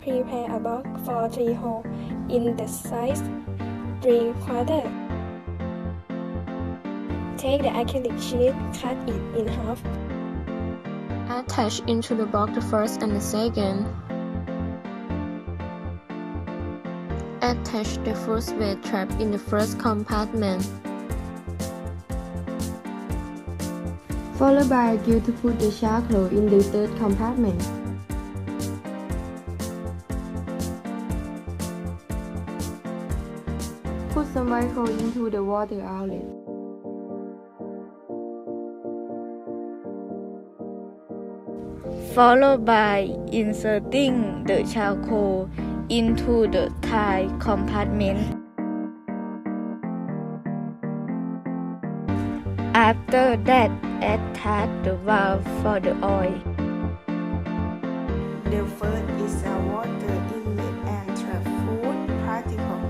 Prepare a box for 3 holes in the size 3/4. Take the acrylic sheet, cut it in half. Attach into the box the first and the second. Attach the fruit weight trap in the first compartment. Followed by a glue to put the charcoal in the third compartment. Put some white coal into the water outlet. Followed by inserting the charcoal into the third compartment. After that, attach the valve for the oil. The first is a water inlet and trap food particle.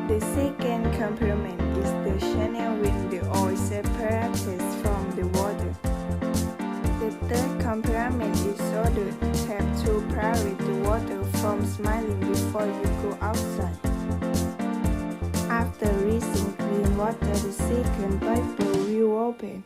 The second compartment is the channel with the oil separated from the water. The third compartment is so the tap to prevent the water from smelling before you go outside. After reaching clean water, the second pipe will open.